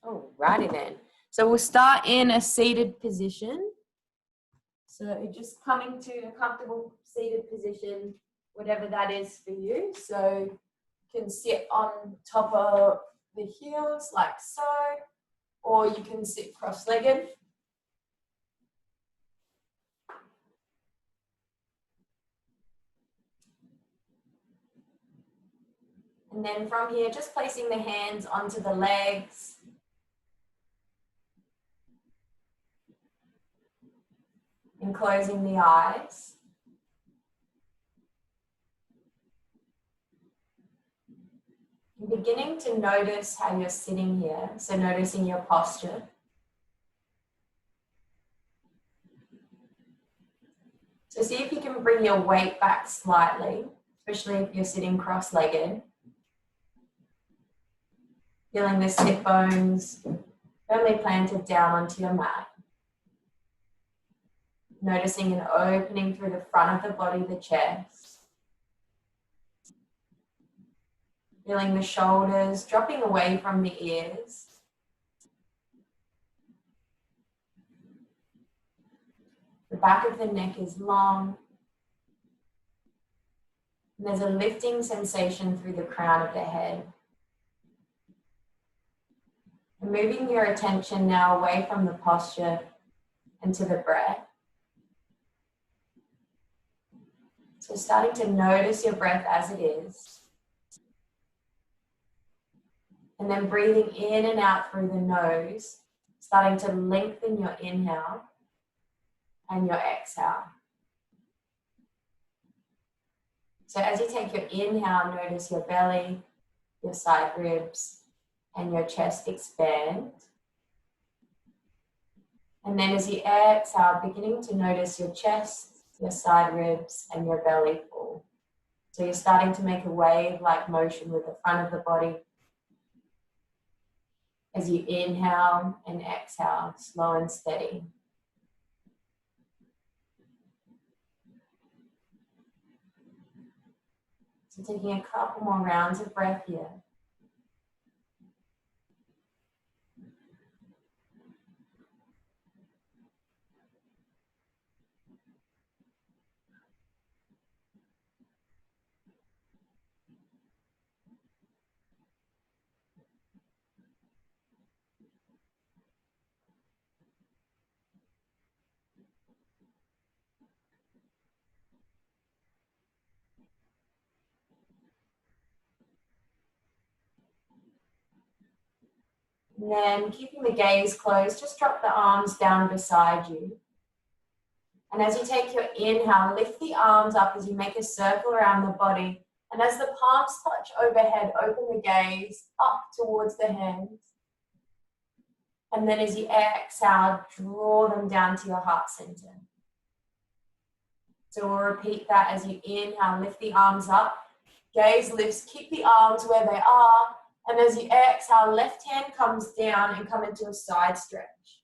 Alrighty then. So we'll start in a seated position. So just coming to a comfortable seated position, whatever that is for you. So you can sit on top of the heels like so, or you can sit cross-legged. And then from here, just placing the hands onto the legs. And closing the eyes. And beginning to notice how you're sitting here. So noticing your posture. So see if you can bring your weight back slightly, especially if you're sitting cross-legged. Feeling the sit bones firmly planted down onto your mat. Noticing an opening through the front of the body, the chest. Feeling the shoulders dropping away from the ears. The back of the neck is long. And there's a lifting sensation through the crown of the head. And moving your attention now away from the posture and to the breath. So starting to notice your breath as it is. And then breathing in and out through the nose, starting to lengthen your inhale and your exhale. So as you take your inhale, notice your belly, your side ribs, and your chest expand. And then as you exhale, beginning to notice your chest, your side ribs, and your belly full. So you're starting to make a wave-like motion with the front of the body. As you inhale and exhale, slow and steady. So taking a couple more rounds of breath here. And then keeping the gaze closed, just drop the arms down beside you. And as you take your inhale, lift the arms up as you make a circle around the body. And as the palms touch overhead, open the gaze up towards the hands. And then as you exhale, draw them down to your heart center. So we'll repeat that as you inhale, lift the arms up. Gaze lifts, keep the arms where they are. And as you exhale, left hand comes down and come into a side stretch.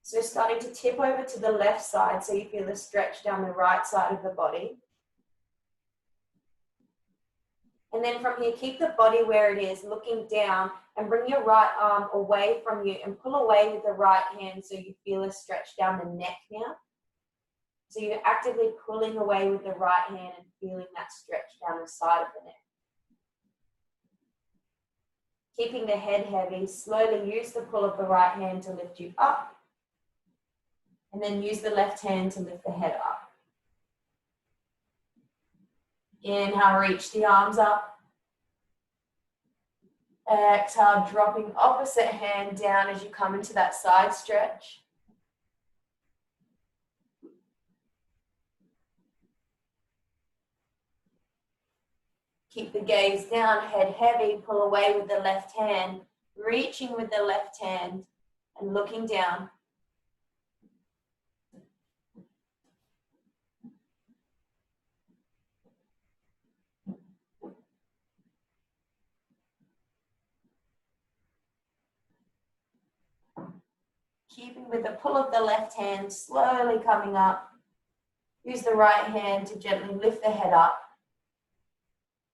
So starting to tip over to the left side so you feel a stretch down the right side of the body. And then from here, keep the body where it is, looking down, and bring your right arm away from you and pull away with the right hand so you feel a stretch down the neck now. So you're actively pulling away with the right hand and feeling that stretch down the side of the neck. Keeping the head heavy, slowly use the pull of the right hand to lift you up. And then use the left hand to lift the head up. Inhale, reach the arms up. Exhale, dropping opposite hand down as you come into that side stretch. Keep the gaze down, head heavy, pull away with the left hand, reaching with the left hand and looking down. Keeping with the pull of the left hand, slowly coming up. Use the right hand to gently lift the head up.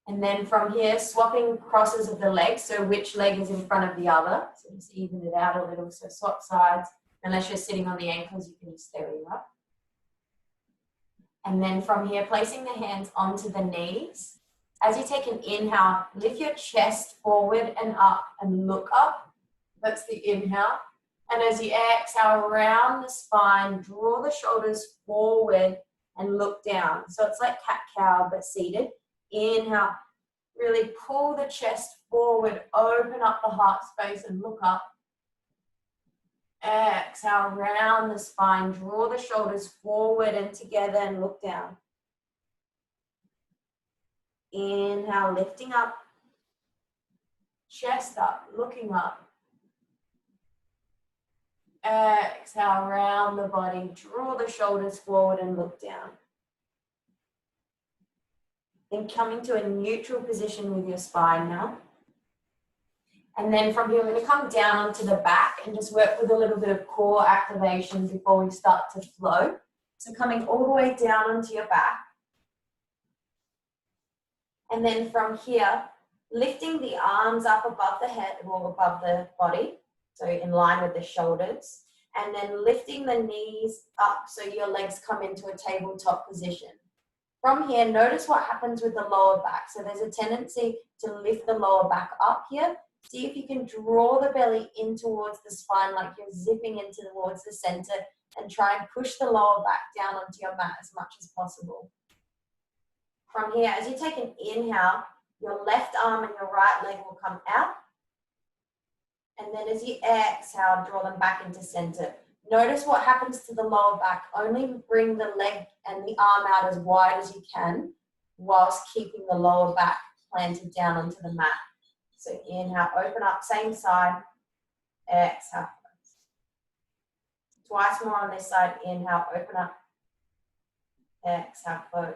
And then from here, swapping crosses of the legs, so which leg is in front of the other. So just even it out a little, so swap sides. Unless you're sitting on the ankles, you can just stay where you are. And then from here, placing the hands onto the knees. As you take an inhale, lift your chest forward and up and look up. That's the inhale. And as you exhale, round the spine, draw the shoulders forward and look down. So it's like cat-cow, but seated. Inhale, really pull the chest forward, open up the heart space and look up. Exhale, round the spine, draw the shoulders forward and together and look down. Inhale, lifting up, chest up, looking up. Exhale, round the body, draw the shoulders forward and look down. Then coming to a neutral position with your spine now. And then from here, we're going to come down onto the back and just work with a little bit of core activation before we start to flow. So coming all the way down onto your back. And then from here, lifting the arms up above the head or above the body, so in line with the shoulders. And then lifting the knees up so your legs come into a tabletop position. From here, notice what happens with the lower back. So there's a tendency to lift the lower back up here. See if you can draw the belly in towards the spine like you're zipping into towards the center and try and push the lower back down onto your mat as much as possible. From here, as you take an inhale, your left arm and your right leg will come out. And then as you exhale, draw them back into center. Notice what happens to the lower back. Only bring the leg and the arm out as wide as you can whilst keeping the lower back planted down onto the mat. So inhale, open up, same side, exhale, close. Twice more on this side, inhale, open up, exhale, close.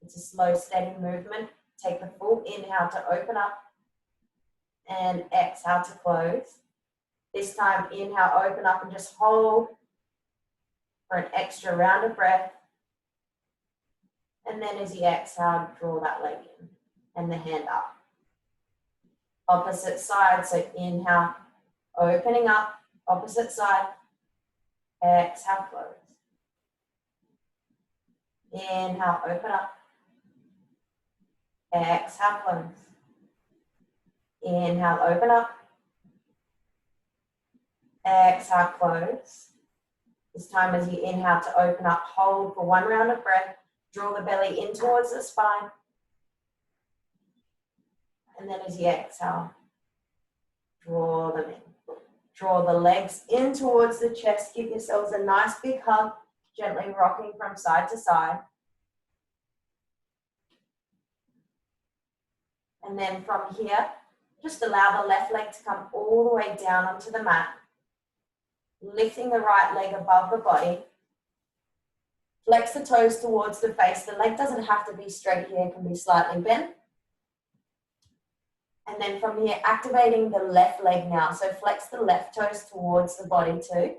It's a slow, steady movement. Take the full inhale to open up and exhale to close. This time, inhale, open up and just hold for an extra round of breath. And then as you exhale, draw that leg in and the hand up. Opposite side, so inhale, opening up, opposite side, exhale, close. Inhale, open up, exhale, close. Inhale, open up, exhale, close. This time as you inhale to open up, hold for one round of breath, draw the belly in towards the spine. And then as you exhale, draw them in. Draw the legs in towards the chest. Give yourselves a nice big hug, gently rocking from side to side. And then from here, just allow the left leg to come all the way down onto the mat. Lifting the right leg above the body. Flex the toes towards the face. The leg doesn't have to be straight here, it can be slightly bent. And then from here, activating the left leg now. So flex the left toes towards the body too.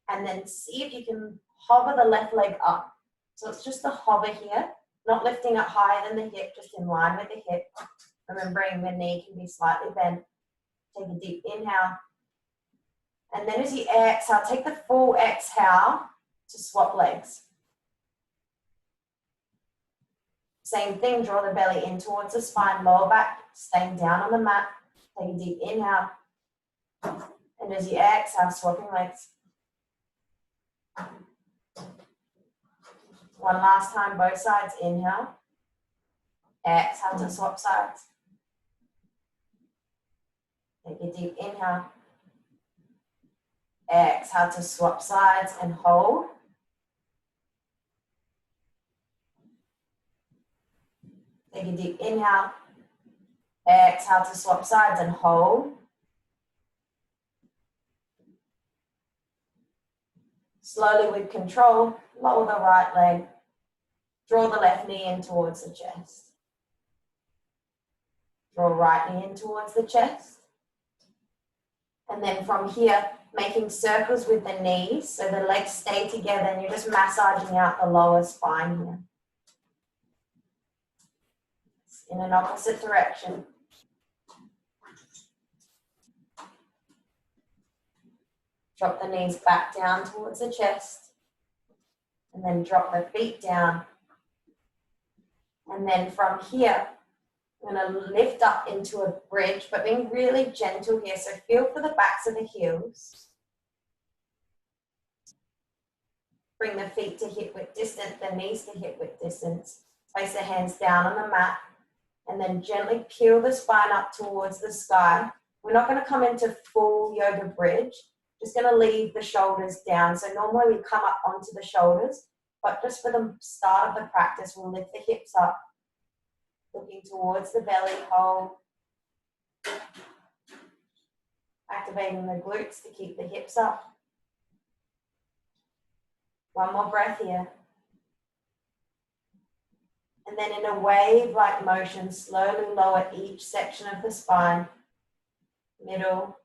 And then see if you can hover the left leg up. So it's just a hover here, not lifting it higher than the hip, just in line with the hip. Remembering the knee can be slightly bent. Take a deep inhale. And then as you exhale, take the full exhale to swap legs. Same thing, draw the belly in towards the spine, lower back, staying down on the mat. Take a deep inhale. And as you exhale, swapping legs. One last time, both sides, inhale. Exhale to swap sides. Take a deep inhale. Exhale to swap sides and hold. Take a deep inhale. Exhale to swap sides and hold. Slowly with control, lower the right leg. Draw the left knee in towards the chest. Draw right knee in towards the chest. And then from here, making circles with the knees so the legs stay together and you're just massaging out the lower spine here. in an opposite direction. Drop the knees back down towards the chest, and then drop the feet down. And then from here, I'm going to lift up into a bridge, but being really gentle here. So feel for the backs of the heels. Bring the feet to hip width distance, the knees to hip width distance. Place the hands down on the mat, and then gently peel the spine up towards the sky. We're not going to come into full yoga bridge. Just going to leave the shoulders down. So normally we come up onto the shoulders, but just for the start of the practice, we'll lift the hips up, looking towards the belly, hold. Activating the glutes to keep the hips up. One more breath here. And then in a wave-like motion, slowly lower each section of the spine, middle,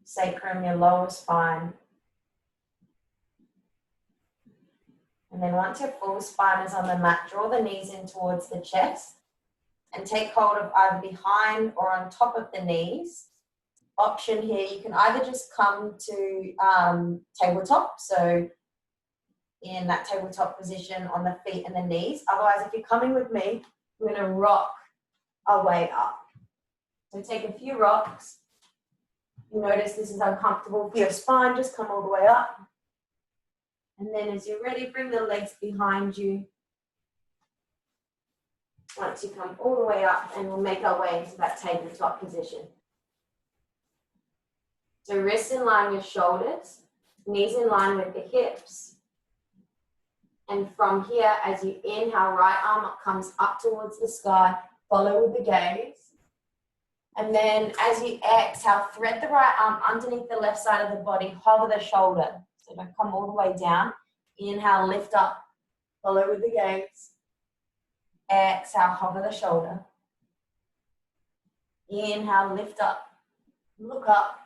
sacrum, your lower spine. And then once your full spine is on the mat, draw the knees in towards the chest and take hold of either behind or on top of the knees. Option here, you can either just come to tabletop, so in that tabletop position on the feet and the knees. Otherwise, if you're coming with me, we're going to rock our way up. So take a few rocks. You notice this is uncomfortable for your spine, just come all the way up. And then as you're ready, bring the legs behind you. Once you come all the way up, and we'll make our way into that tabletop position. So wrists in line with shoulders, knees in line with the hips. And from here, as you inhale, right arm comes up towards the sky, follow with the gaze. And then as you exhale, thread the right arm underneath the left side of the body, hover the shoulder. So don't come all the way down. Inhale, lift up, follow with the gaze. Exhale, hover the shoulder. Inhale, lift up, look up.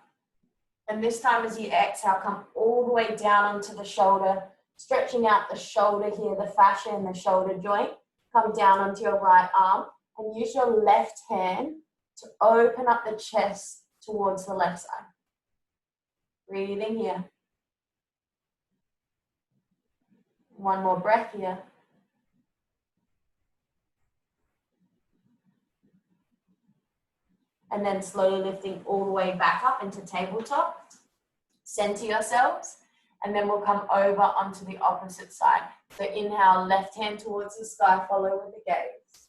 And this time as you exhale, come all the way down onto the shoulder, stretching out the shoulder here, the fascia in the shoulder joint. Come down onto your right arm and use your left hand to open up the chest towards the left side. Breathing here. One more breath here. And then slowly lifting all the way back up into tabletop. Center yourselves. And then we'll come over onto the opposite side. So inhale, left hand towards the sky, follow with the gaze.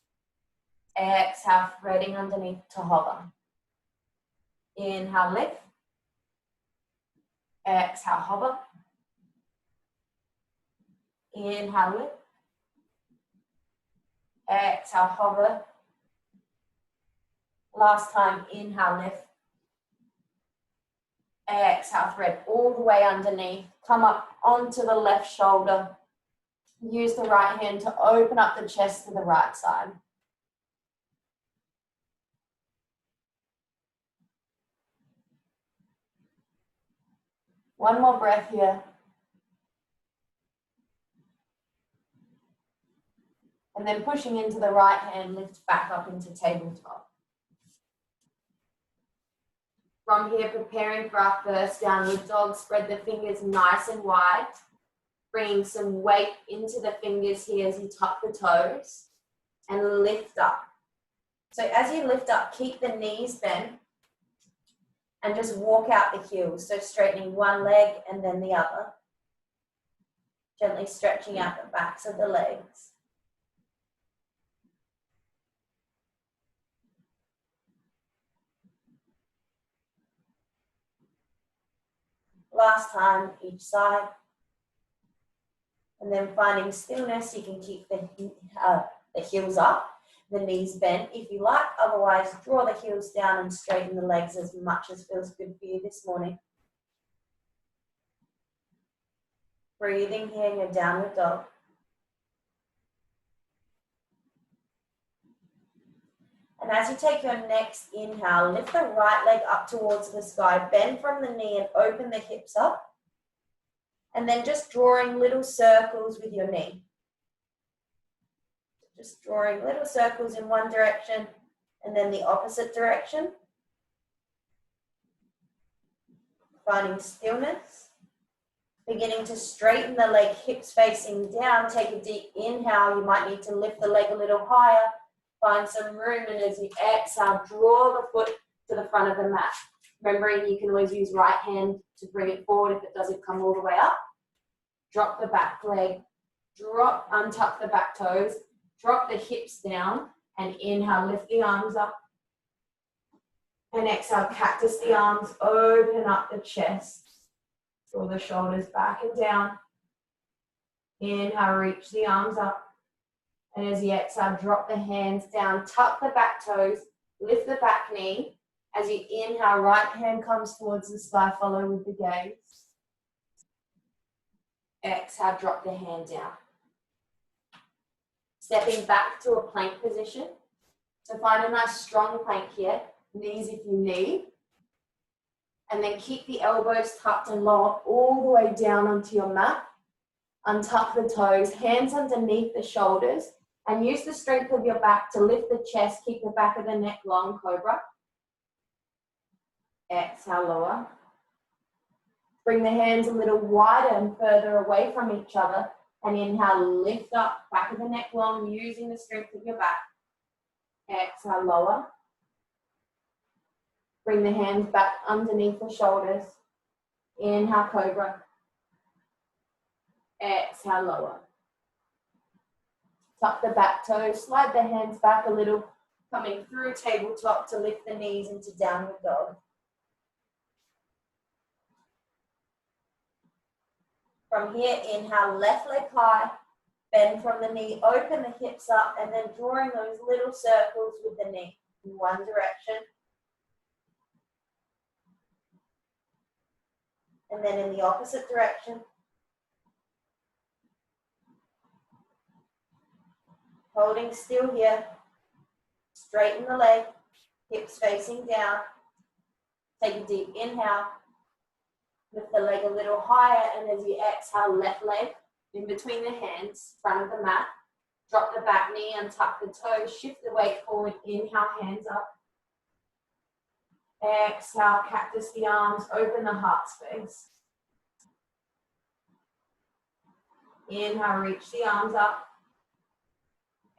Exhale, threading underneath to hover. Inhale, lift. Exhale, hover. Inhale, lift. Exhale, hover. Last time, inhale, lift. Exhale, thread all the way underneath. Come up onto the left shoulder. Use the right hand to open up the chest to the right side. One more breath here. And then pushing into the right hand, lift back up into tabletop. From here, preparing for our first downward dog, spread the fingers nice and wide, bringing some weight into the fingers here as you tuck the toes and lift up. So as you lift up, keep the knees bent and just walk out the heels. So straightening one leg and then the other. Gently stretching out the backs of the legs. Last time, each side. And then finding stillness, you can keep the heels up, the knees bent if you like. Otherwise, draw the heels down and straighten the legs as much as feels good for you this morning. Breathing here in your downward dog. And as you take your next inhale, lift the right leg up towards the sky, bend from the knee and open the hips up. And then just drawing little circles with your knee. Just drawing little circles in one direction and then the opposite direction. Finding stillness. Beginning to straighten the leg, hips facing down. Take a deep inhale. You might need to lift the leg a little higher. Find some room, and as you exhale, draw the foot to the front of the mat. Remembering you can always use right hand to bring it forward if it doesn't come all the way up. Drop the back leg, untuck the back toes, drop the hips down, and inhale, lift the arms up. And exhale, cactus the arms, open up the chest. Draw the shoulders back and down. Inhale, reach the arms up. And as you exhale, drop the hands down, tuck the back toes, lift the back knee. As you inhale, right hand comes towards the sky, follow with the gaze. Exhale, drop the hand down. Stepping back to a plank position. So find a nice strong plank here, knees if you need. And then keep the elbows tucked and lower all the way down onto your mat. Untuck the toes, hands underneath the shoulders, and use the strength of your back to lift the chest, keep the back of the neck long, cobra. Exhale, lower. Bring the hands a little wider and further away from each other. And inhale, lift up, back of the neck long, using the strength of your back. Exhale, lower. Bring the hands back underneath the shoulders. Inhale, cobra. Exhale, lower. Tuck the back toes, slide the hands back a little, coming through tabletop to lift the knees into downward dog. From here, inhale, left leg high, bend from the knee, open the hips up, and then drawing those little circles with the knee in one direction. And then in the opposite direction. Holding still here. Straighten the leg, hips facing down. Take a deep inhale. Lift the leg a little higher, and as you exhale, left leg in between the hands, front of the mat. Drop the back knee, untuck the toes, shift the weight forward, inhale, hands up. Exhale, cactus the arms, open the heart space. Inhale, reach the arms up.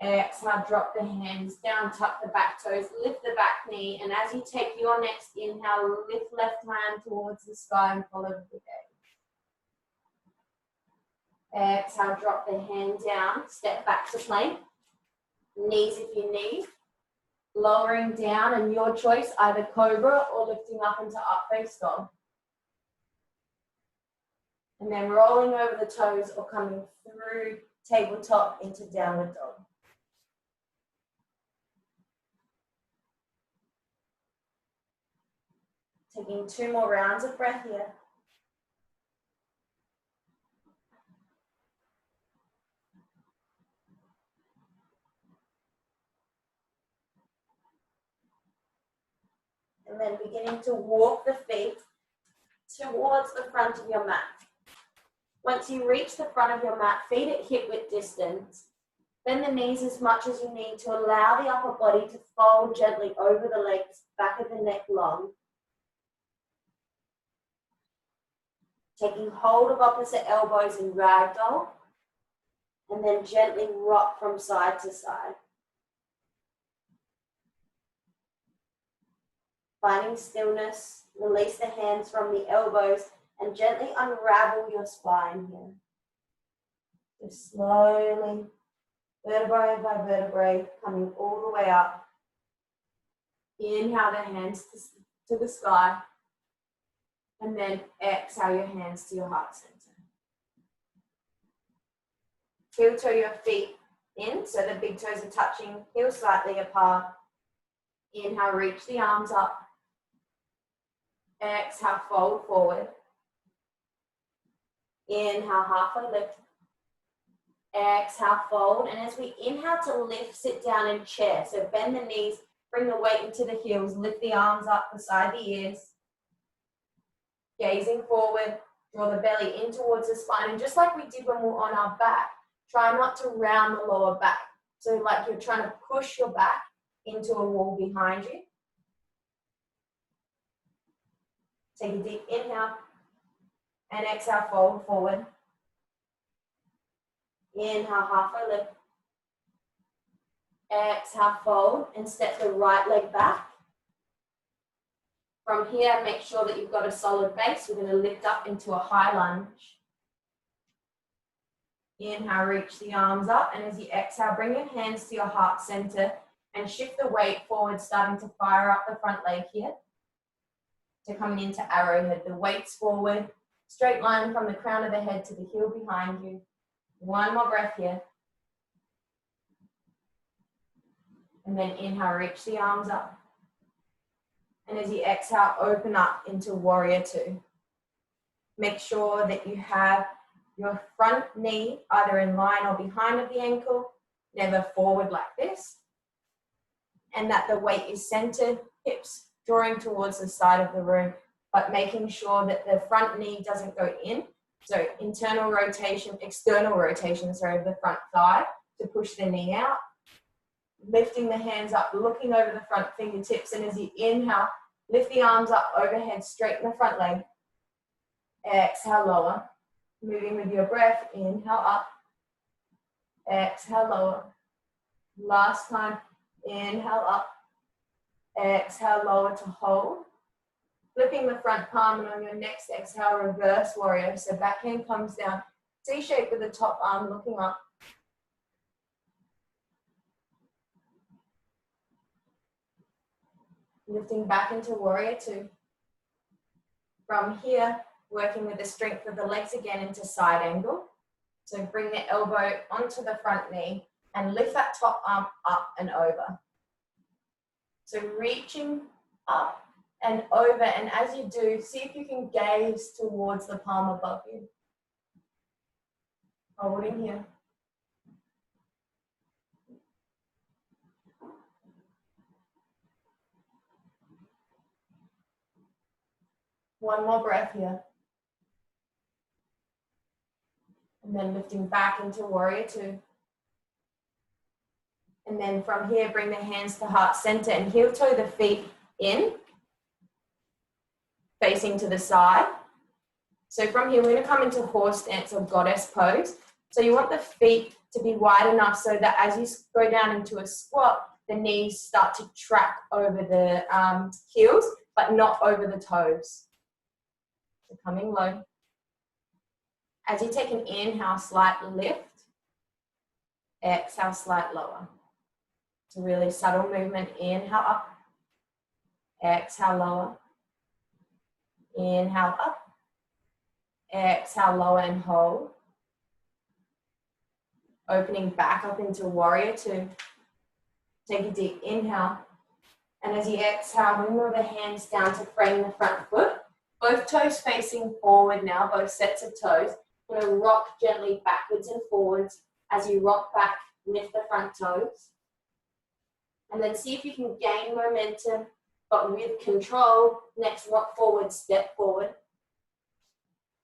Exhale, drop the hands down, tuck the back toes, lift the back knee, and as you take your next inhale, lift left hand towards the sky and follow the gaze. Exhale, drop the hand down, step back to plank. Knees if you need. Lowering down, and your choice, either cobra or lifting up into up face dog. And then rolling over the toes or coming through tabletop into downward dog. Taking 2 more rounds of breath here. And then beginning to walk the feet towards the front of your mat. Once you reach the front of your mat, feet at hip width distance. Bend the knees as much as you need to allow the upper body to fold gently over the legs, back of the neck long. Taking hold of opposite elbows in ragdoll, and then gently rock from side to side. Finding stillness, release the hands from the elbows and gently unravel your spine here. Just slowly, vertebrae by vertebrae, coming all the way up. Inhale the hands to the sky. And then exhale your hands to your heart center. Heel toe your feet in, so the big toes are touching, heels slightly apart. Inhale, reach the arms up. Exhale, fold forward. Inhale, halfway lift. Exhale, fold. And as we inhale to lift, sit down in chair. So bend the knees, bring the weight into the heels, lift the arms up beside the ears. Gazing forward, draw the belly in towards the spine. And just like we did when we were on our back, try not to round the lower back. So like you're trying to push your back into a wall behind you. Take a deep inhale and exhale, fold forward. Inhale, halfway lift. Exhale, fold and step the right leg back. From here, make sure that you've got a solid base. We're going to lift up into a high lunge. Inhale, reach the arms up, and as you exhale, bring your hands to your heart center and shift the weight forward, starting to fire up the front leg here. So coming into arrowhead, the weight's forward, straight line from the crown of the head to the heel behind you. One more breath here. And then inhale, reach the arms up. And as you exhale, open up into warrior two. Make sure that you have your front knee either in line or behind of the ankle, never forward like this. And that the weight is centered, hips drawing towards the side of the room, but making sure that the front knee doesn't go in. So external rotation, of the front thigh to push the knee out. Lifting the hands up, looking over the front fingertips, and as you inhale, lift the arms up overhead, straighten the front leg. Exhale, lower. Moving with your breath, inhale up. Exhale, lower. Last time, inhale up. Exhale, lower to hold. Flipping the front palm, and on your next exhale, reverse warrior. So backhand comes down, C shape with the top arm looking up. Lifting back into warrior two. From here, working with the strength of the legs again into side angle. So bring the elbow onto the front knee and lift that top arm up and over. So reaching up and over, and as you do, see if you can gaze towards the palm above you. Holding here. One more breath here. And then lifting back into warrior two. And then from here, bring the hands to heart center and heel toe the feet in, facing to the side. So from here, we're going to come into horse stance or goddess pose. So you want the feet to be wide enough so that as you go down into a squat, the knees start to track over the heels, but not over the toes. So coming low. As you take an inhale, slight lift. Exhale, slight lower. It's a really subtle movement. Inhale up. Exhale, lower. Inhale up. Exhale, lower and hold. Opening back up into warrior two. Take a deep inhale. And as you exhale, move the hands down to frame the front foot. Both toes facing forward now, both sets of toes. You're going to rock gently backwards and forwards. As you rock back, lift the front toes. And then see if you can gain momentum, but with control. Next, rock forward, step forward.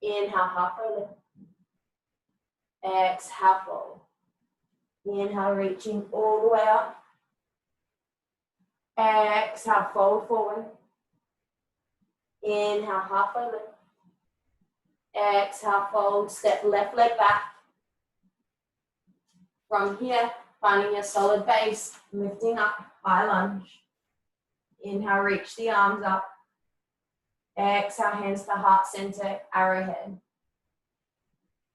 Inhale, halfway lift. Exhale, fold. Inhale, reaching all the way up. Exhale, fold forward. Inhale, halfway lift. Exhale, fold, step left leg back. From here, finding your solid base, lifting up, high lunge. Inhale, reach the arms up. Exhale, hands to heart center, arrowhead.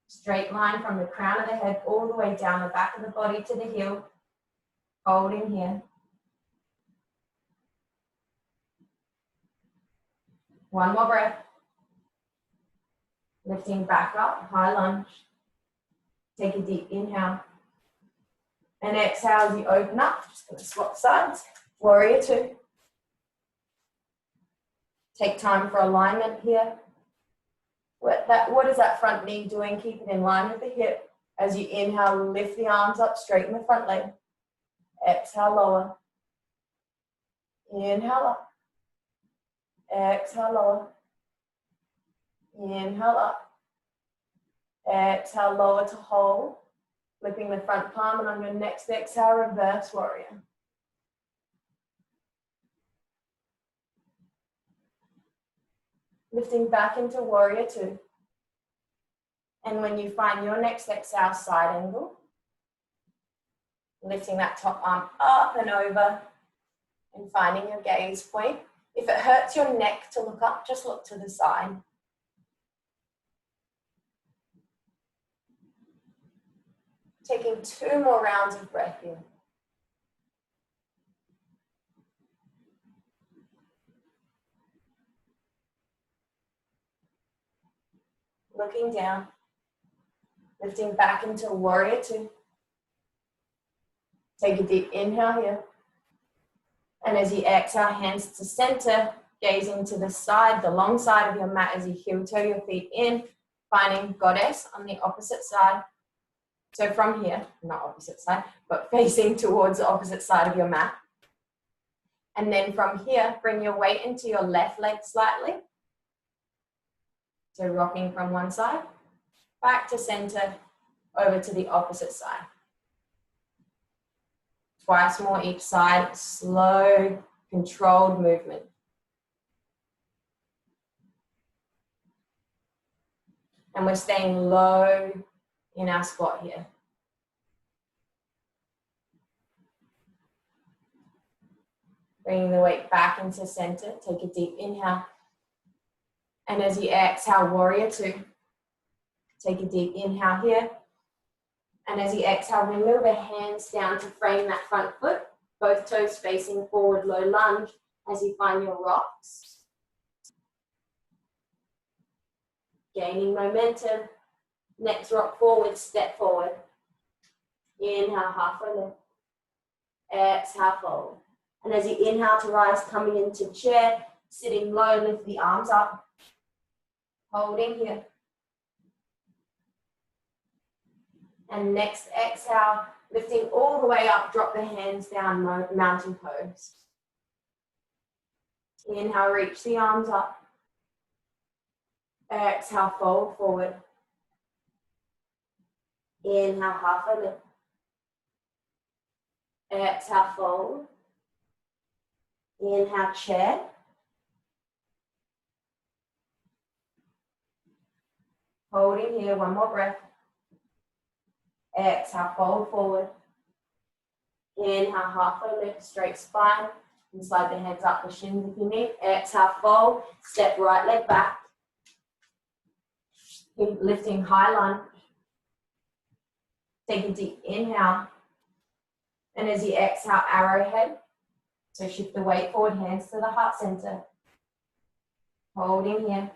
Straight line from the crown of the head all the way down the back of the body to the heel. Holding here. One more breath. Lifting back up, high lunge. Take a deep inhale. And exhale as you open up. Just going to swap sides. Warrior two. Take time for alignment here. What is that front knee doing? Keep it in line with the hip. As you inhale, lift the arms up, straighten the front leg. Exhale, lower. Inhale up. Exhale, lower. Inhale up. Exhale, lower to hold. Flipping the front palm, and on your next exhale, reverse warrior. Lifting back into warrior two. And when you find your next exhale, side angle. Lifting that top arm up and over and finding your gaze point. If it hurts your neck to look up, just look to the side. Taking 2 more rounds of breath here. Looking down, lifting back into warrior two. Take a deep inhale here. And as you exhale, hands to center, gazing to the side, the long side of your mat as you heel toe your feet in, finding goddess on the opposite side. So from here, not opposite side, but facing towards the opposite side of your mat. And then from here, bring your weight into your left leg slightly. So rocking from one side, back to center, over to the opposite side. Twice more each side, slow, controlled movement. And we're staying low in our squat here. Bringing the weight back into center, take a deep inhale. And as you exhale, warrior two. Take a deep inhale here. And as you exhale, bring the hands down to frame that front foot. Both toes facing forward, low lunge as you find your rocks. Gaining momentum. Next rock forward, step forward. Inhale, halfway lift. Exhale, fold. And as you inhale to rise, coming into chair, sitting low, lift the arms up. Holding here. And next exhale, lifting all the way up, drop the hands down, mountain pose. Inhale, reach the arms up. Exhale, fold forward. Inhale, halfway lift. Exhale, fold. Inhale, chair. Holding here, one more breath. Exhale, fold forward. Inhale, halfway lift, straight spine. And slide the hands up the shins if you need. Exhale, fold. Step right leg back. Keep lifting high lunge. Take a deep inhale. And as you exhale, arrowhead. So shift the weight forward, hands to the heart center. Holding here.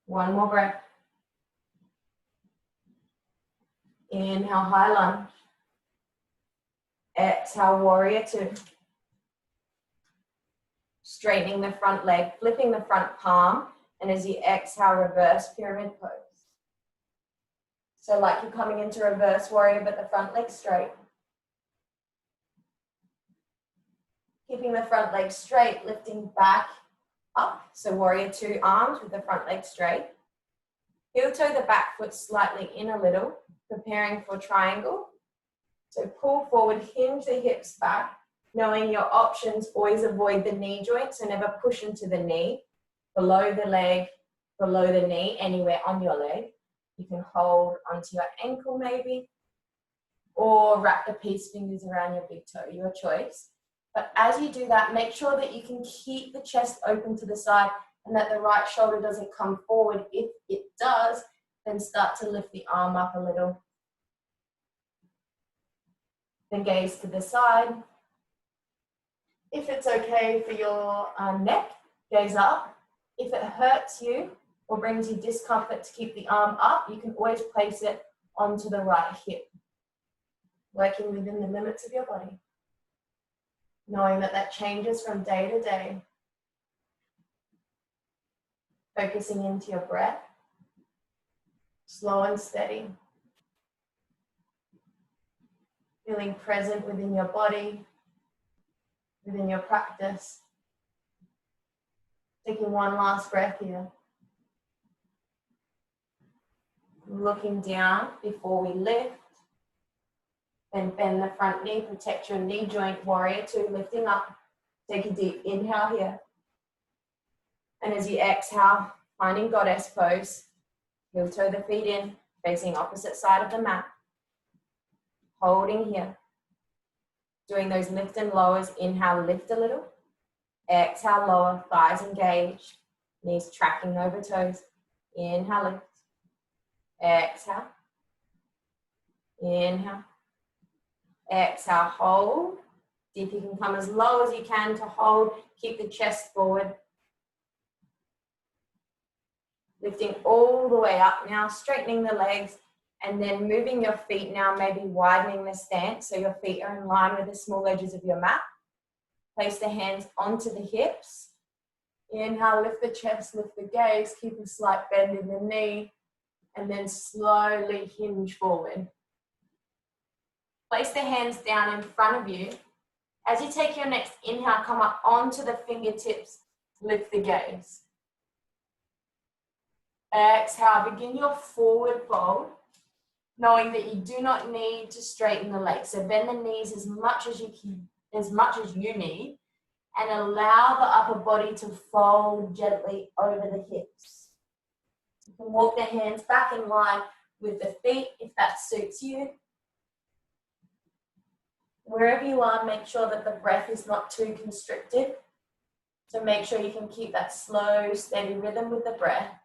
One more breath. Inhale, high lunge. Exhale, warrior two. Straightening the front leg, flipping the front palm, and as you exhale, reverse pyramid pose. So like you're coming into reverse warrior, but the front leg straight. Keeping the front leg straight, lifting back up. So warrior two, arms with the front leg straight. Heel toe the back foot slightly in a little, preparing for triangle. So pull forward, hinge the hips back, knowing your options, always avoid the knee joint, so never push into the knee, below the leg, below the knee, anywhere on your leg. You can hold onto your ankle maybe, or wrap the peace fingers around your big toe, your choice. But as you do that, make sure that you can keep the chest open to the side and that the right shoulder doesn't come forward. If it does, then start to lift the arm up a little. Then gaze to the side. If it's okay for your neck, gaze up. If it hurts you or brings you discomfort to keep the arm up, you can always place it onto the right hip, working within the limits of your body. Knowing that that changes from day to day. Focusing into your breath, slow and steady. Feeling present within your body, within your practice. Taking one last breath here. Looking down before we lift. Then bend the front knee, protect your knee joint, warrior two, lifting up. Take a deep inhale here. And as you exhale, finding goddess pose, heel toe the feet in, facing opposite side of the mat. Holding here. Doing those lift and lowers. Inhale, lift a little. Exhale, lower, thighs engaged. Knees tracking over toes. Inhale, lift. Exhale. Inhale. Exhale, hold. See if you can come as low as you can to hold. Keep the chest forward. Lifting all the way up now, straightening the legs, and then moving your feet now, maybe widening the stance so your feet are in line with the small edges of your mat. Place the hands onto the hips. Inhale, lift the chest, lift the gaze, keep a slight bend in the knee, and then slowly hinge forward. Place the hands down in front of you. As you take your next inhale, come up onto the fingertips, lift the gaze. Exhale, begin your forward fold, knowing that you do not need to straighten the legs. So bend the knees as much as you can, as much as you need, and allow the upper body to fold gently over the hips. You can walk the hands back in line with the feet if that suits you. Wherever you are, make sure that the breath is not too constricted. So make sure you can keep that slow, steady rhythm with the breath.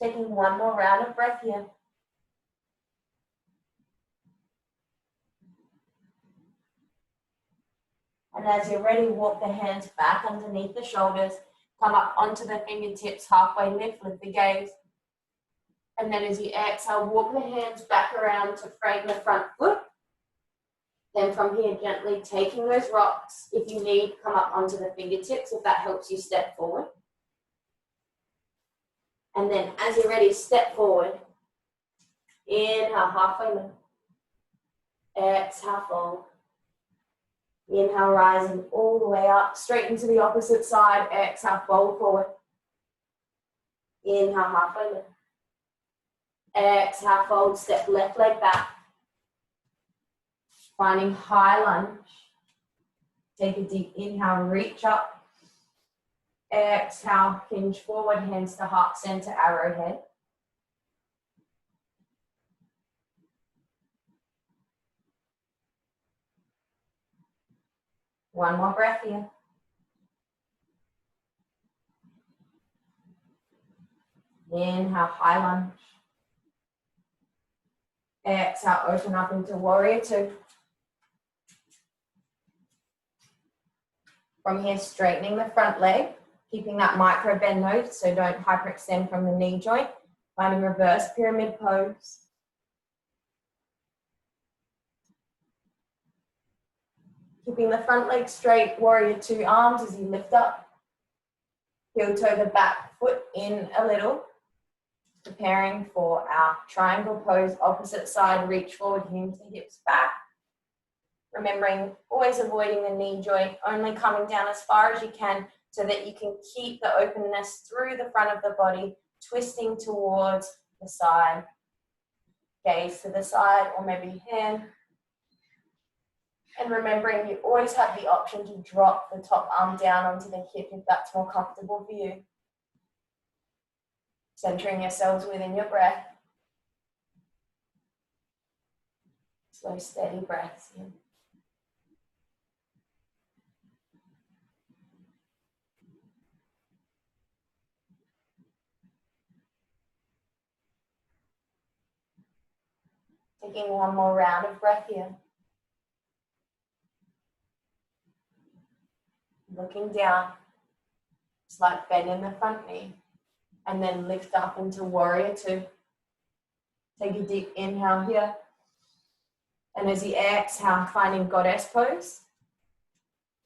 Taking one more round of breath here. And as you're ready, walk the hands back underneath the shoulders. Come up onto the fingertips, halfway lift, lift the gaze. And then as you exhale, walk the hands back around to frame the front foot. Then from here, gently taking those rocks. If you need, come up onto the fingertips if that helps you step forward. And then as you're ready, step forward. Inhale, halfway lift. Exhale, fold. Inhale, rising all the way up, straighten to the opposite side. Exhale, fold forward. Inhale, halfway lift. Exhale, fold, step left leg back. Finding high lunge. Take a deep inhale, reach up. Exhale, hinge forward, hands to heart center, arrowhead. One more breath here. Inhale, high lunge. Exhale, open up into warrior two. From here, straightening the front leg, keeping that micro bend though, so don't hyperextend from the knee joint. Finding reverse pyramid pose. Keeping the front leg straight, warrior two, arms as you lift up. Heel toe the back foot in a little. Preparing for our triangle pose, opposite side, reach forward, hinge the hips back. Remembering, always avoiding the knee joint, only coming down as far as you can so that you can keep the openness through the front of the body, twisting towards the side. Gaze to the side or maybe hand. And remembering you always have the option to drop the top arm down onto the hip if that's more comfortable for you. Centering yourselves within your breath. Slow, steady breaths in. Taking one more round of breath here. Looking down, slight bend in the front knee, and then lift up into warrior two. Take a deep inhale here. And as you exhale, finding goddess pose.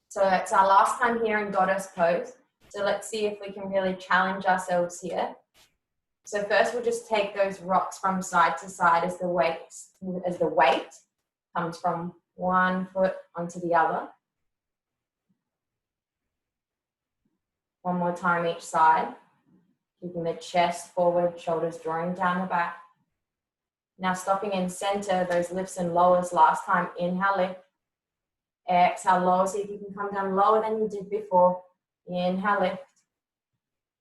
So it's our last time here in goddess pose. So let's see if we can really challenge ourselves here. So first we'll just take those rocks from side to side as the weight comes from one foot onto the other. One more time each side, keeping the chest forward, shoulders drawing down the back. Now stopping in center, those lifts and lowers. Last time, inhale, lift. Exhale, lower. See if you can come down lower than you did before. Inhale, lift.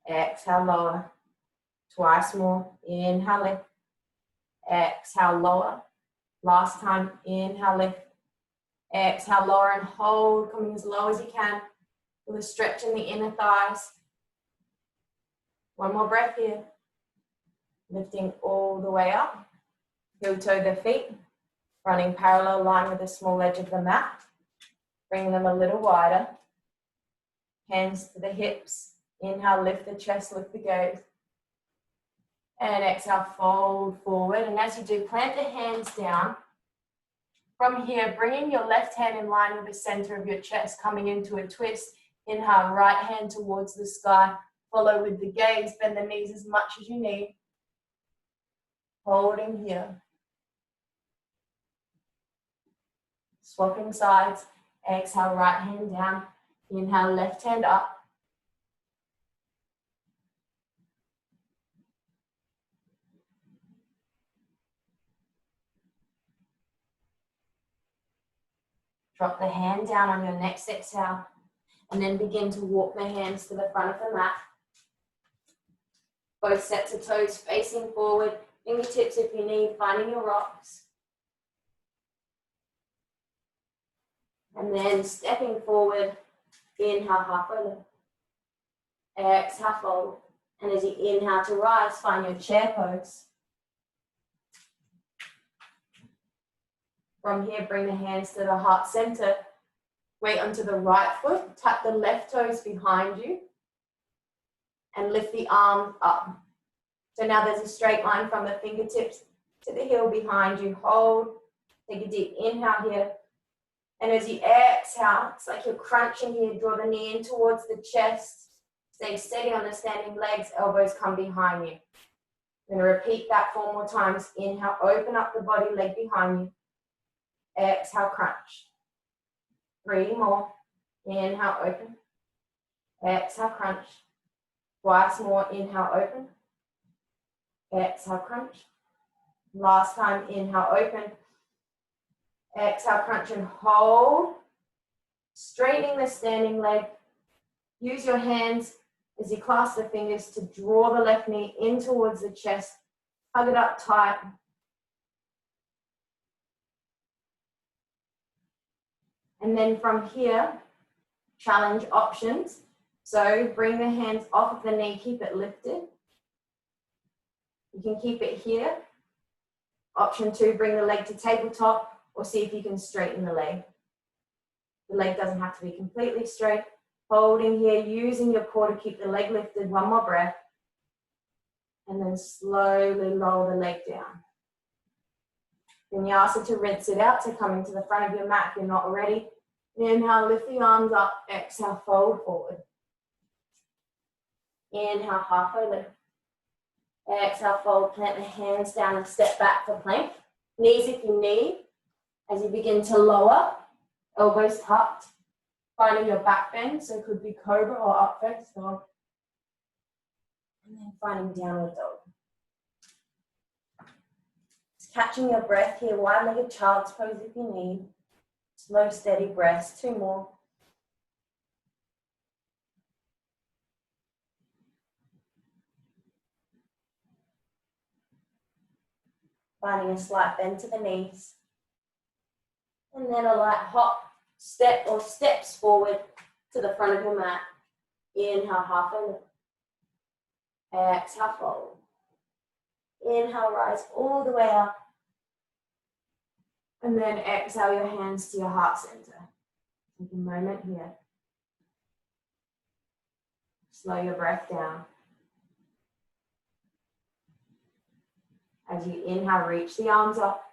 Exhale, lower. Twice more. Inhale, lift. Exhale, lower. Last time, inhale, lift. Exhale, lower and hold, coming as low as you can with a stretch in the inner thighs. One more breath here. Lifting all the way up. Heel toe the feet, running parallel line with the small edge of the mat. Bring them a little wider. Hands to the hips. Inhale, lift the chest, lift the gaze. And exhale, fold forward. And as you do, plant the hands down. From here, bringing your left hand in line with the center of your chest, coming into a twist. Inhale, right hand towards the sky. Follow with the gaze. Bend the knees as much as you need. Holding here. Swapping sides. Exhale, right hand down. Inhale, left hand up. Drop the hand down on your next exhale. And then begin to walk the hands to the front of the mat. Both sets of toes facing forward. Fingertips if you need, finding your rocks. And then stepping forward, inhale, halfway lift. Exhale, fold. And as you inhale to rise, find your chair pose. From here, bring the hands to the heart center. Weight onto the right foot, tap the left toes behind you. And lift the arms up. So now there's a straight line from the fingertips to the heel behind you. Hold, take a deep inhale here. And as you exhale, it's like you're crunching here. Draw the knee in towards the chest. Stay steady on the standing legs. Elbows come behind you. I'm going to repeat that 4 more times. Inhale, open up the body, leg behind you. Exhale, crunch. 3 more. Inhale, open. Exhale, crunch. Twice more. Inhale, open. Exhale, crunch. Last time, inhale, open. Exhale, crunch and hold. Straightening the standing leg. Use your hands as you clasp the fingers to draw the left knee in towards the chest. Hug it up tight. And then from here, challenge options. So bring the hands off of the knee, keep it lifted. You can keep it here. Option 2, bring the leg to tabletop or see if you can straighten the leg. The leg doesn't have to be completely straight. Holding here, using your core to keep the leg lifted. 1 more breath. And then slowly lower the leg down. Vinyasa to rinse it out, so coming to the front of your mat if you're not already. Inhale, lift the arms up. Exhale, fold forward. Inhale, halfway lift. Exhale, fold, plant the hands down and step back for plank. Knees if you need. As you begin to lower, elbows tucked. Finding your back bend, so it could be cobra or up face dog. And then finding downward dog. Just catching your breath here, wide-legged child's pose if you need. Slow, steady breaths, 2 more. Finding a slight bend to the knees. And then a light hop, step or steps forward to the front of your mat. Inhale, halfway lift. Exhale, fold. Inhale, rise all the way up. And then exhale your hands to your heart center. Take a moment here. Slow your breath down. As you inhale, reach the arms up.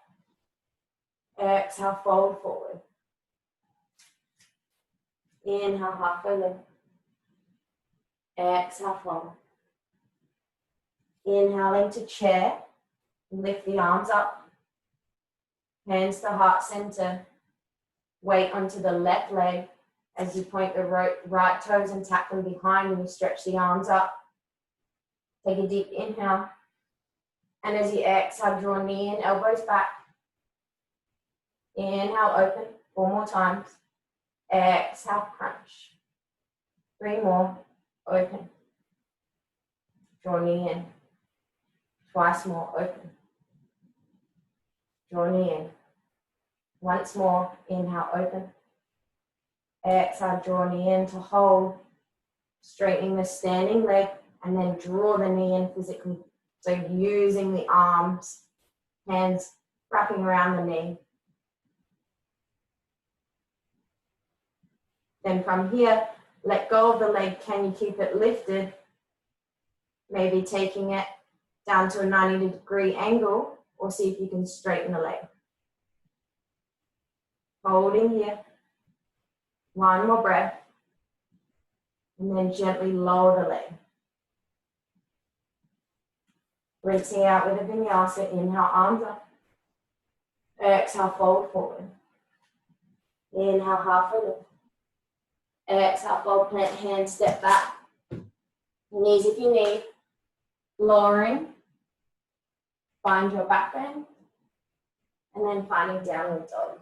Exhale, fold forward. Inhale, halfway lift. Exhale, fold. Inhaling to chair. Lift the arms up. Hands to heart center. Weight onto the left leg as you point the right toes and tap them behind and you stretch the arms up. Take a deep inhale. And as you exhale, draw knee in, elbows back. Inhale, open. 4 more times. Exhale, crunch. 3 more. Open. Draw knee in. Twice more. Open. Draw knee in. Once more. Inhale, open. Exhale, draw knee in to hold. Straightening the standing leg and then draw the knee in physically. So using the arms, hands wrapping around the knee. Then from here, let go of the leg. Can you keep it lifted? Maybe taking it down to a 90-degree angle, or see if you can straighten the leg. Holding here. 1 more breath. And then gently lower the leg. Rinsing out with a vinyasa. Inhale, arms up. Exhale, fold forward. Inhale, halfway lift. Exhale, fold, plant, hands, step back. Knees if you need. Lowering. Find your back bend. And then finding downward dog.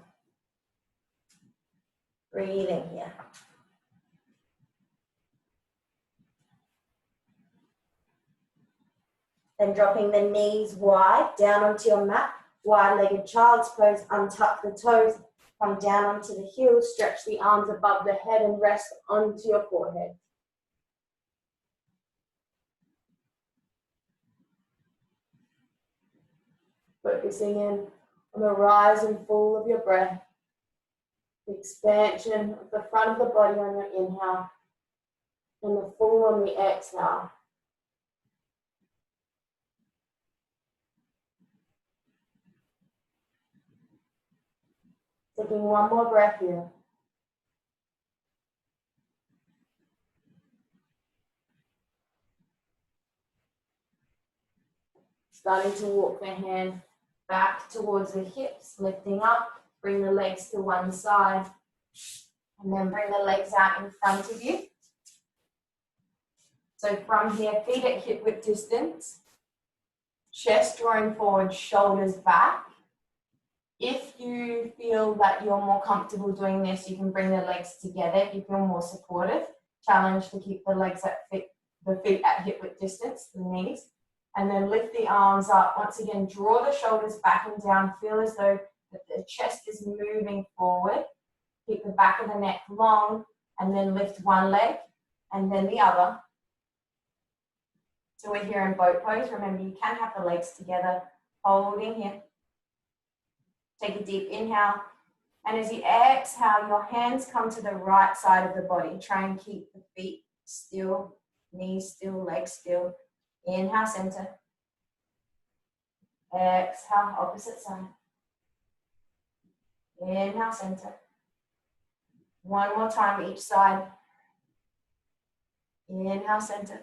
Breathing here. Then dropping the knees wide down onto your mat. Wide-legged child's pose. Untuck the toes. Come down onto the heels. Stretch the arms above the head and rest onto your forehead. Focusing in on the rise and fall of your breath. The expansion of the front of the body on your inhale. And the fall on the exhale. Taking 1 more breath here. Starting to walk the hand back towards the hips, lifting up, bring the legs to one side, and then bring the legs out in front of you. So from here, feet at hip width distance, chest drawing forward, shoulders back. If you feel that you're more comfortable doing this, you can bring the legs together. If you feel more supportive, challenge to keep the legs at the feet at hip width distance, the knees. And then lift the arms up. Once again, draw the shoulders back and down. Feel as though the chest is moving forward. Keep the back of the neck long, and then lift one leg and then the other. So we're here in boat pose. Remember, you can have the legs together, holding here. Take a deep inhale. And as you exhale, your hands come to the right side of the body. Try and keep the feet still, knees still, legs still. Inhale, center. Exhale, opposite side. Inhale, center. 1 more time each side. Inhale, center.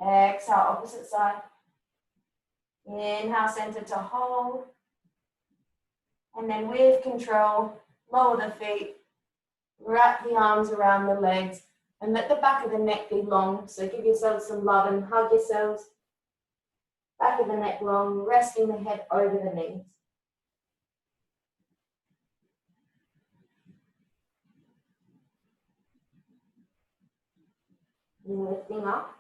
Exhale, opposite side. Inhale, center to hold. And then with control, lower the feet. Wrap the arms around the legs. And let the back of the neck be long. So give yourselves some love and hug yourselves. Back of the neck long, resting the head over the knees. And lifting up.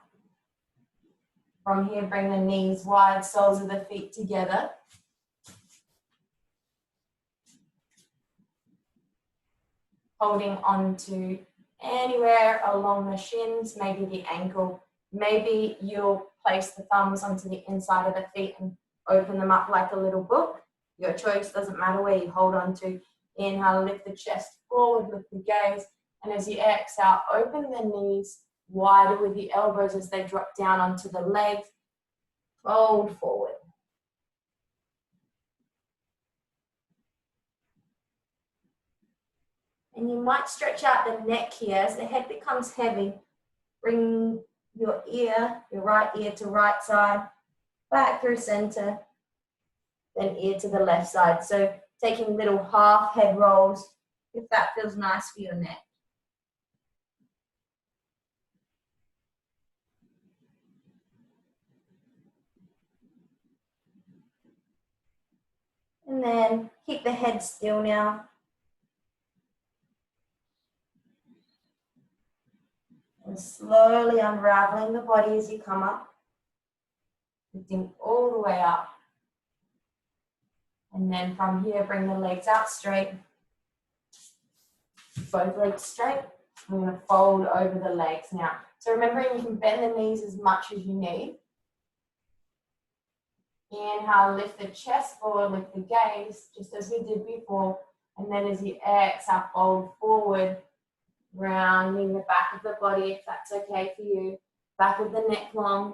From here, bring the knees wide, soles of the feet together. Holding on to anywhere along the shins, maybe the ankle. Maybe you'll place the thumbs onto the inside of the feet and open them up like a little book. Your choice, doesn't matter where you hold on to. Inhale, lift the chest forward, lift the gaze. And as you exhale, open the knees wider with the elbows as they drop down onto the legs. Fold forward. And you might stretch out the neck here as the head becomes heavy. Bring your ear, your right ear to right side, back through center, then ear to the left side. So taking little half head rolls, if that feels nice for your neck. And then keep the head still now. And slowly unraveling the body as you come up. Lifting all the way up. And then from here, bring the legs out straight. Both legs straight. I'm going to fold over the legs now. So remembering you can bend the knees as much as you need. Inhale, lift the chest forward, lift the gaze, just as we did before. And then as you exhale, fold forward, rounding the back of the body, if that's okay for you. Back of the neck long.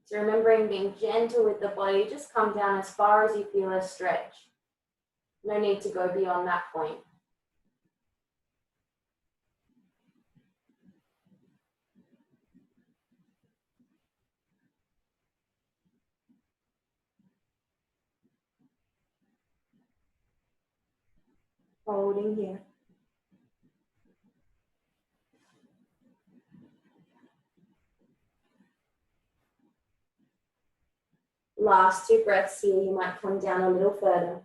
So remembering being gentle with the body, just come down as far as you feel a stretch. No need to go beyond that point. Holding here. Last 2 breaths here, you might come down a little further.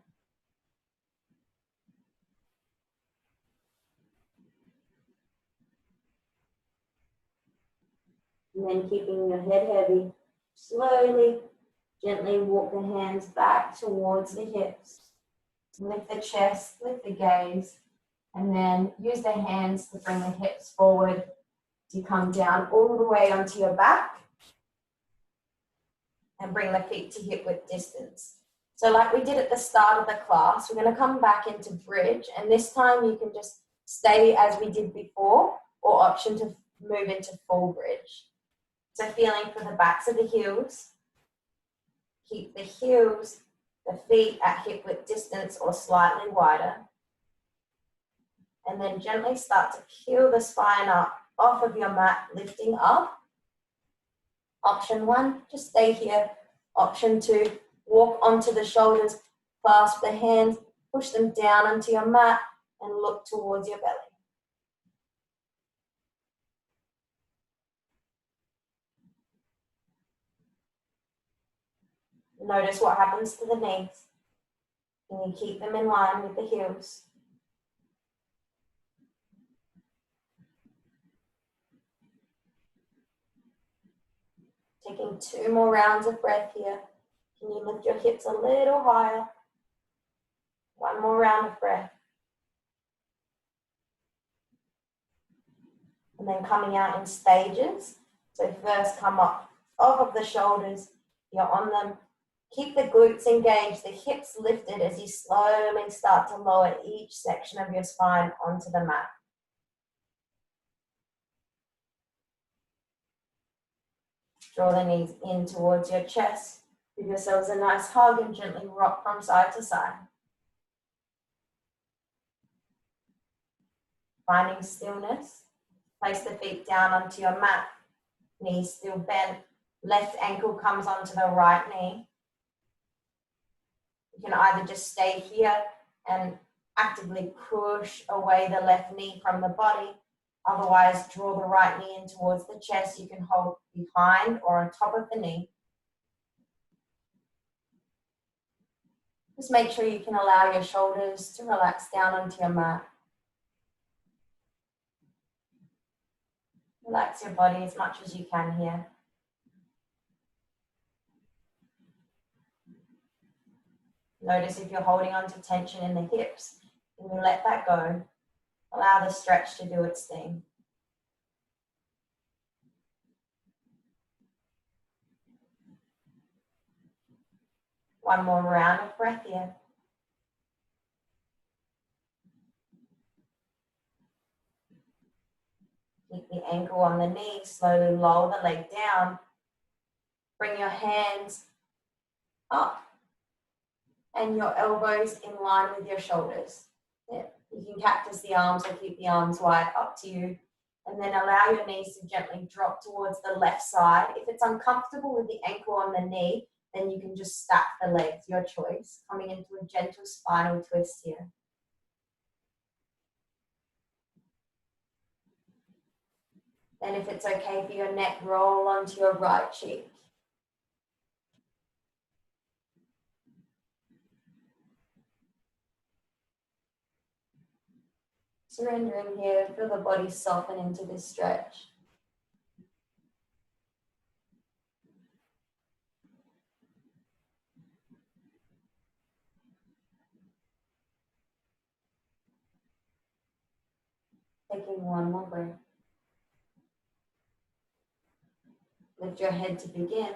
And then keeping your head heavy, slowly, gently walk the hands back towards the hips. Lift the chest, lift the gaze, and then use the hands to bring the hips forward. You come down all the way onto your back and bring the feet to hip width distance. So like we did at the start of the class, we're going to come back into bridge, and this time you can just stay as we did before, or option to move into full bridge. So feeling for the backs of the heels, keep the heels, the feet at hip width distance or slightly wider. And then gently start to peel the spine up off of your mat, lifting up. Option 1, just stay here. Option 2, walk onto the shoulders, clasp the hands, push them down onto your mat and look towards your belly. Notice what happens to the knees. Can you keep them in line with the heels? Taking 2 more rounds of breath here. Can you lift your hips a little higher? 1 more round of breath. And then coming out in stages. So first come up off of the shoulders, you're on them. Keep the glutes engaged, the hips lifted as you slowly start to lower each section of your spine onto the mat. Draw the knees in towards your chest. Give yourselves a nice hug and gently rock from side to side. Finding stillness. Place the feet down onto your mat. Knees still bent. Left ankle comes onto the right knee. You can either just stay here and actively push away the left knee from the body. Otherwise, draw the right knee in towards the chest. You can hold behind or on top of the knee. Just make sure you can allow your shoulders to relax down onto your mat. Relax your body as much as you can here. Notice if you're holding on to tension in the hips, and you let that go. Allow the stretch to do its thing. One more round of breath here. Keep the ankle on the knee, slowly lower the leg down. Bring your hands up and your elbows in line with your shoulders. Yeah. You can cactus the arms or keep the arms wide, up to you. And then allow your knees to gently drop towards the left side. If it's uncomfortable with the ankle on the knee, then you can just stack the legs, your choice. Coming into a gentle spinal twist here. Then if it's okay for your neck, roll onto your right cheek. Surrendering here, feel the body soften into this stretch. Taking one more breath. Lift your head to begin.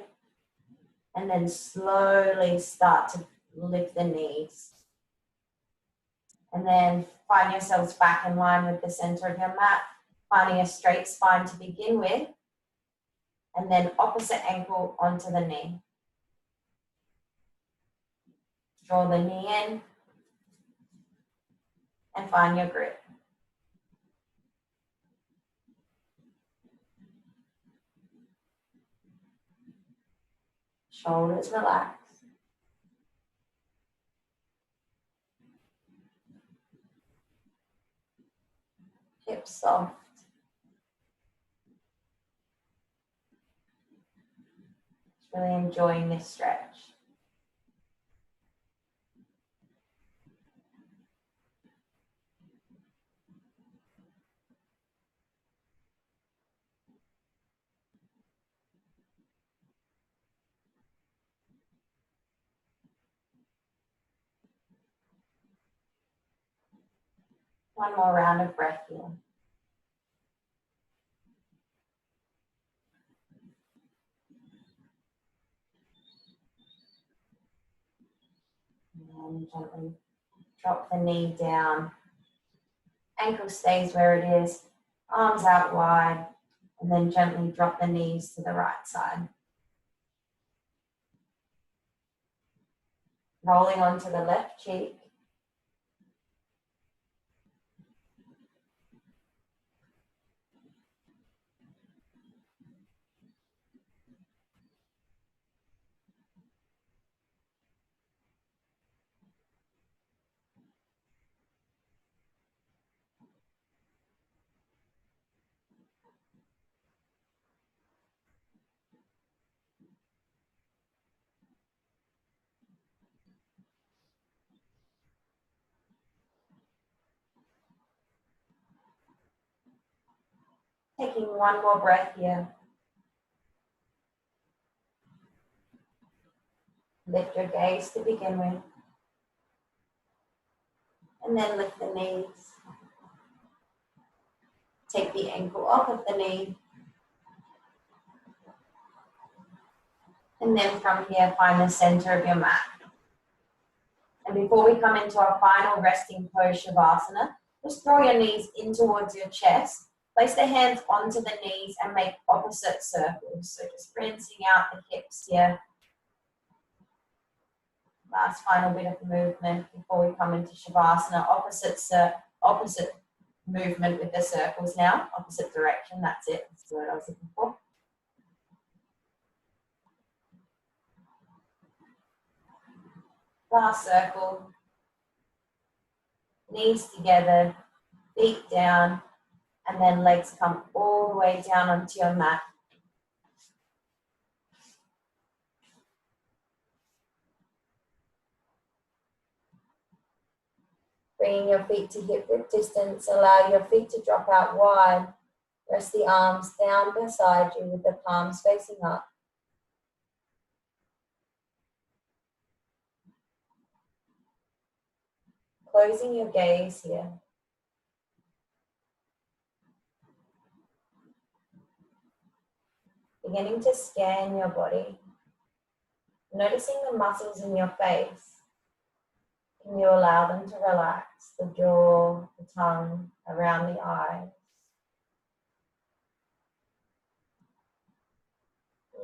And then slowly start to lift the knees. And then find yourselves back in line with the center of your mat, finding a straight spine to begin with, and then opposite ankle onto the knee. Draw the knee in and find your grip. Shoulders relax. Hips soft. Just really enjoying this stretch. One more round of breath here. And gently drop the knee down. Ankle stays where it is, arms out wide, and then gently drop the knees to the right side. Rolling onto the left cheek. Taking one more breath here. Lift your gaze to begin with. And then lift the knees. Take the ankle off of the knee. And then from here, find the center of your mat. And before we come into our final resting pose, Shavasana, just draw your knees in towards your chest. Place the hands onto the knees and make opposite circles. So just rinsing out the hips here. Last final bit of movement before we come into Shavasana. Opposite movement with the circles now. Opposite direction, that's it. That's the word I was looking for. Last circle. Knees together, feet down, and then legs come all the way down onto your mat. Bringing your feet to hip width distance, allow your feet to drop out wide. Rest the arms down beside you with the palms facing up. Closing your gaze here. Beginning to scan your body. Noticing the muscles in your face. Can you allow them to relax? The jaw, the tongue, around the eyes.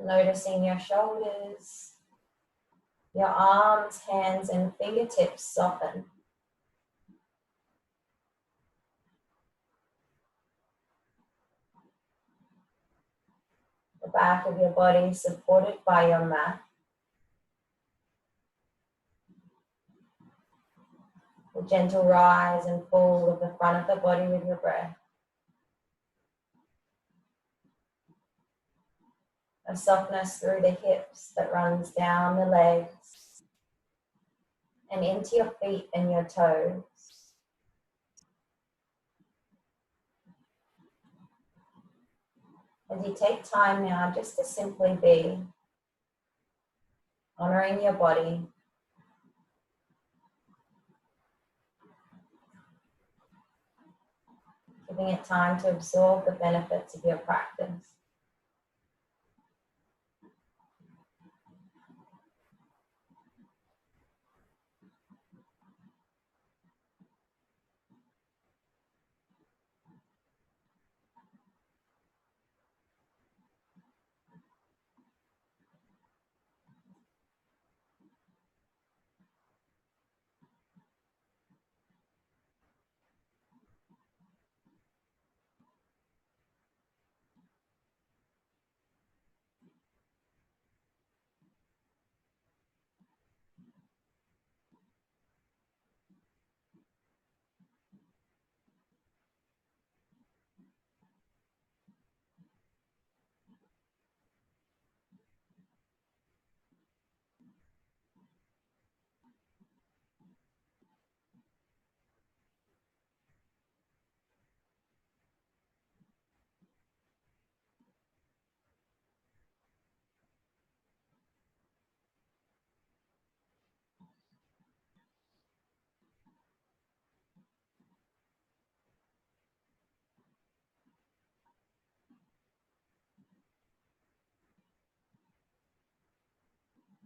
Noticing your shoulders, your arms, hands, and fingertips soften. the back of your body supported by your mat. A gentle rise and fall of the front of the body with your breath. A softness through the hips that runs down the legs and into your feet and your toes. As you take time now just to simply be, honoring your body, giving it time to absorb the benefits of your practice.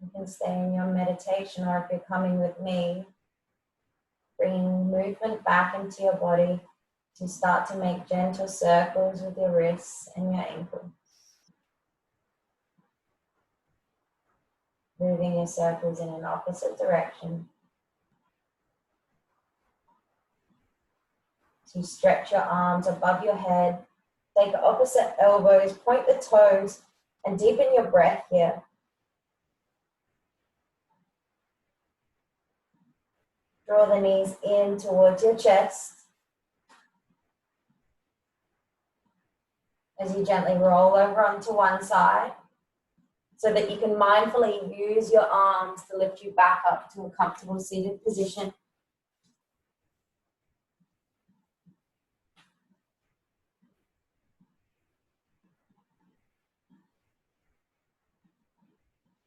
You can stay in your meditation, or if you're coming with me, bringing movement back into your body to start to make gentle circles with your wrists and your ankles. Moving your circles in an opposite direction. So you stretch your arms above your head, take the opposite elbows, point the toes, and deepen your breath here. Draw the knees in towards your chest as you gently roll over onto one side so that you can mindfully use your arms to lift you back up to a comfortable seated position.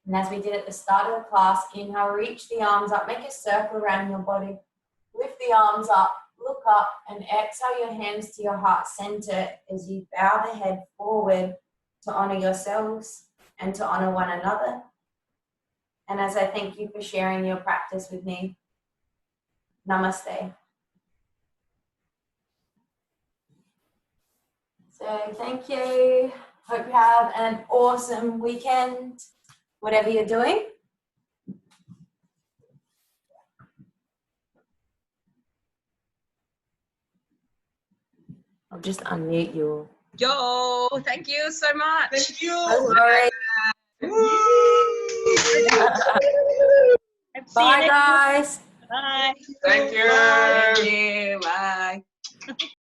And as we did at the start of the class, inhale, reach the arms up, make a circle around your body. Lift the arms up, look up, and exhale your hands to your heart center as you bow the head forward to honor yourselves and to honor one another. And as I thank you for sharing your practice with me, namaste. So thank you. Hope you have an awesome weekend, whatever you're doing. I'll just unmute you. Yo, thank you so much. Thank you. No worries. Bye, guys. Bye. Thank you. Thank you. Bye.